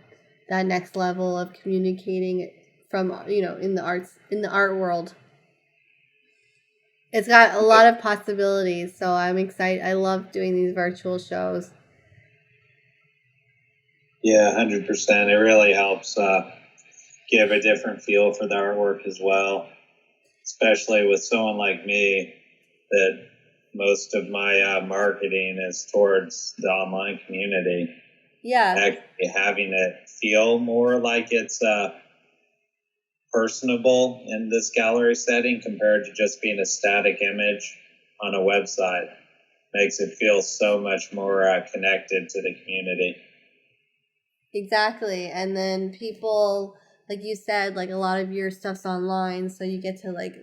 that next level of communicating from, in the art world. It's got a lot of possibilities, so I'm excited. I love doing these virtual shows. Yeah, 100%. It really helps give a different feel for the artwork as well, especially with someone like me, that most of my marketing is towards the online community. Yeah. Actually having it feel more like it's personable in this gallery setting compared to just being a static image on a website makes it feel so much more connected to the community. Exactly. And then people, like you said, like a lot of your stuff's online, so you get to, like,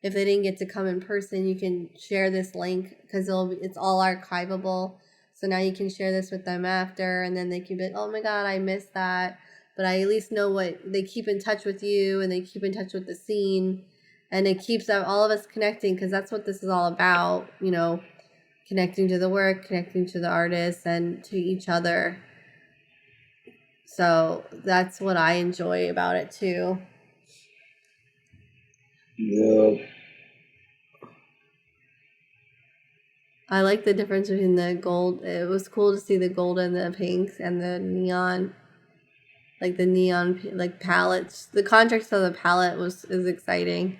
if they didn't get to come in person, you can share this link, because it's all archivable. So now you can share this with them after, and then they can be like, oh my God, I missed that. But I at least know what they keep in touch with you, and they keep in touch with the scene, and it keeps all of us connecting, because that's what this is all about, connecting to the work, connecting to the artists, and to each other. So that's what I enjoy about it too. Yeah. I like the difference between the gold. It was cool to see the gold and the pinks and the neon, like the neon like palettes. The contrast of the palette is exciting.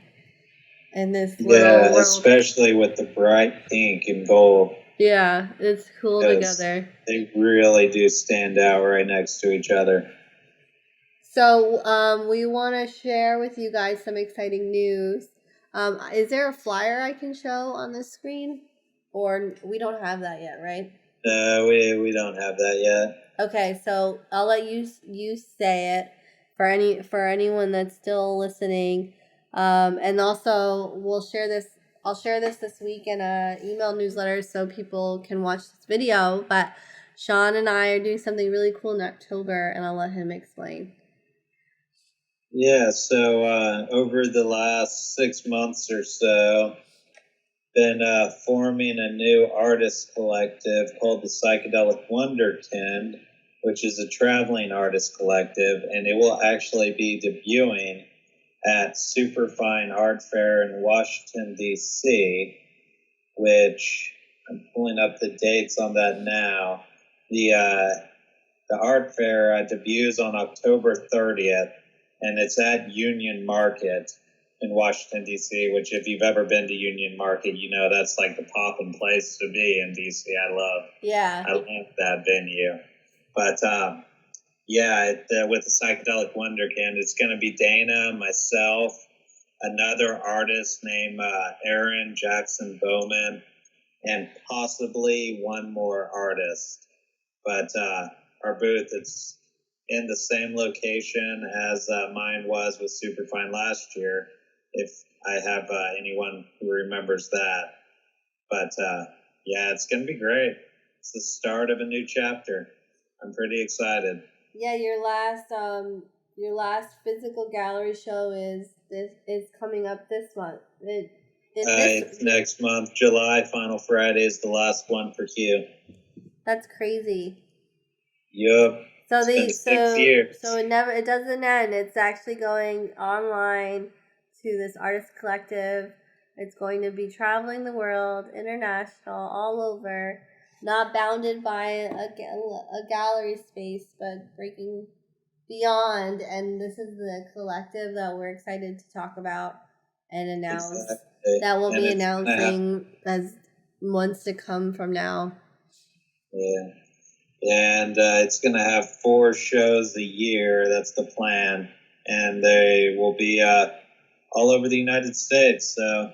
And this world, especially with the bright pink and gold. Yeah, it's cool together. They really do stand out right next to each other. So we want to share with you guys some exciting news. Is there a flyer I can show on the screen? Or we don't have that yet, right? No, we don't have that yet. Okay, so I'll let you say it for anyone that's still listening, and also we'll share this. I'll share this week in a email newsletter so people can watch this video. But Sean and I are doing something really cool in October, and I'll let him explain. Yeah, so over the last 6 months or so, been forming a new artist collective called the Psychedelic Wonderkind, which is a traveling artist collective, and it will actually be debuting at Superfine Art Fair in Washington, D.C., which I'm pulling up the dates on that now. The art fair debuts on October 30th, and it's at Union Market in Washington, D.C., which if you've ever been to Union Market, you know that's like the poppin' place to be in D.C. I love that venue. But, with the Psychedelic Wonderkind, it's going to be Dana, myself, another artist named Aaron Jackson Bowman, and possibly one more artist. But our booth, it's in the same location as mine was with Superfine last year, if I have anyone who remembers that. But it's going to be great. It's the start of a new chapter. I'm pretty excited. Yeah, your last physical gallery show is coming up this month. It's next month, July. Final Friday is the last one for HUE. That's crazy. Yup. So it's been 6 years. So it doesn't end. It's actually going online to this artist collective. It's going to be traveling the world, international, all over, not bounded by a gallery space, but breaking beyond. And this is the collective that we're excited to talk about and announce. Exactly. That we'll be announcing as months to come from now. Yeah. And it's going to have 4 shows a year. That's the plan. And they will be all over the United States. So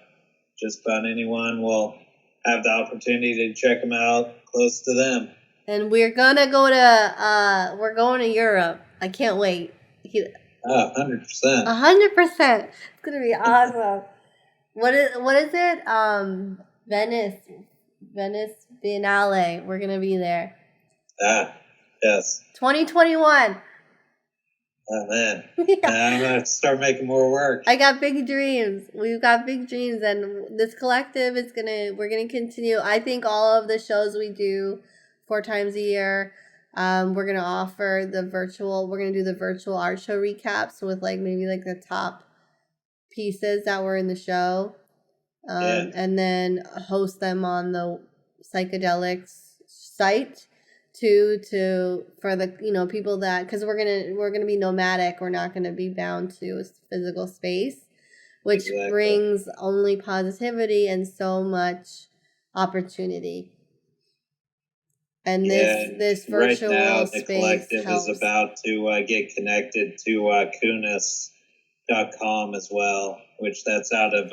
just about anyone will have the opportunity to check them out close to them. And we're going to go to Europe. I can't wait. 100%. 100%. It's going to be awesome. What is it? Venice Biennale. We're going to be there. Yes. 2021. Oh, man. Yeah. I'm going to start making more work. I got big dreams. We've got big dreams, and this collective we're going to continue. I think all of the shows we do 4 times a year, we're going to offer we're going to do the virtual art show recaps with maybe the top pieces that were in the show, and then host them on the Psychedelics site. For the people that, because we're gonna be nomadic, we're not gonna be bound to a physical space, which brings only positivity and so much opportunity. And this virtual right now, space the collective helps. is about to get connected to Kunis.com as well, which that's out of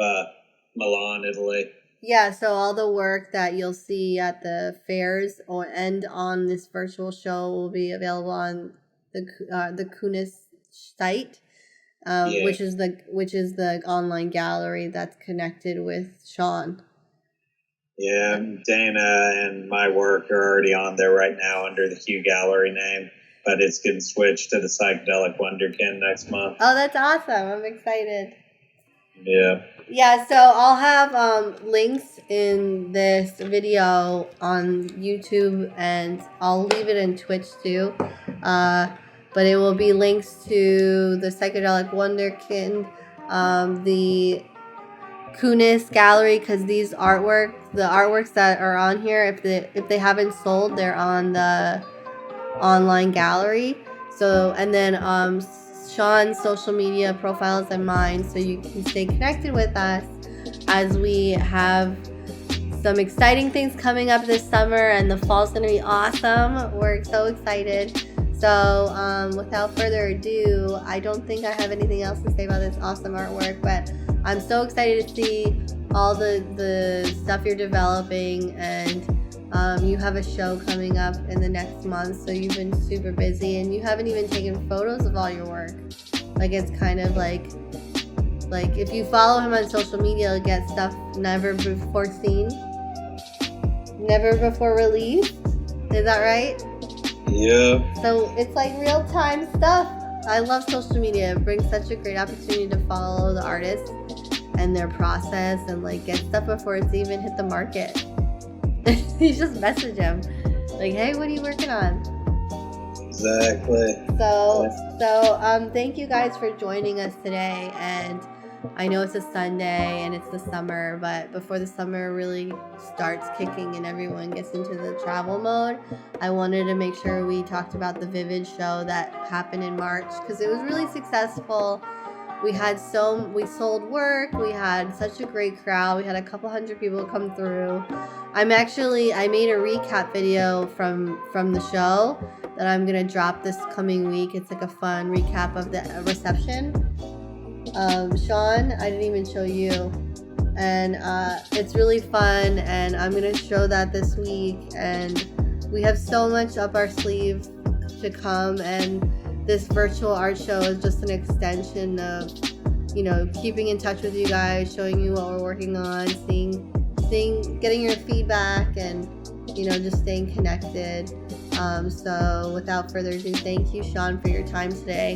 Milan, Italy. Yeah, so all the work that you'll see at the fairs and on this virtual show will be available on the Kunis site, which is the online gallery that's connected with Sean. Yeah, Dana and my work are already on there right now under the HUE Gallery name, but it's getting switched to the Psychedelic Wonderkind next month. Oh, that's awesome! I'm excited. Yeah. Yeah, so I'll have links in this video on YouTube, and I'll leave it in Twitch too. But it will be links to the Psychedelic Wonderkind, the Kunis Gallery, because the artworks that are on here, if they haven't sold, they're on the online gallery. So, and then Sean's social media profiles and mine, so you can stay connected with us as we have some exciting things coming up this summer, and the fall's going to be awesome. We're so excited. So without further ado, I don't think I have anything else to say about this awesome artwork, but I'm so excited to see all the stuff you're developing, and You have a show coming up in the next month, so you've been super busy, and you haven't even taken photos of all your work. Like, it's kind of like if you follow him on social media, you'll get stuff never before seen, never before released. Is that right? Yeah. So it's like real-time stuff. I love social media. It brings such a great opportunity to follow the artists and their process and like get stuff before it's even hit the market. You just message him like, hey, what are you working on? Exactly. So thank you guys for joining us today. And I know it's a Sunday and it's the summer, but before the summer really starts kicking and everyone gets into the travel mode, I wanted to make sure we talked about the Vivid show that happened in March, because it was really successful. We sold work. We had such a great crowd. We had a couple hundred people come through. I made a recap video from the show that I'm gonna drop this coming week. It's like a fun recap of the reception. Sean, I didn't even show you, and it's really fun, and I'm gonna show that this week. And we have so much up our sleeve to come, and this virtual art show is just an extension of, keeping in touch with you guys, showing you what we're working on, getting your feedback, and, just staying connected. So without further ado, thank you, Sean, for your time today.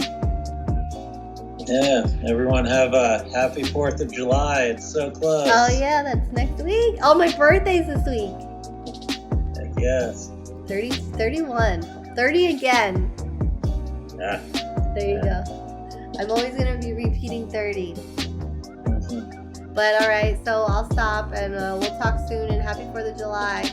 Yeah, everyone have a happy 4th of July. It's so close. Oh yeah, that's next week. Oh, my birthday's this week. I guess. 31. 30 again. Yeah. There you go. I'm always going to be repeating 30. Mm-hmm. But all right, so I'll stop, and we'll talk soon, and happy 4th of July.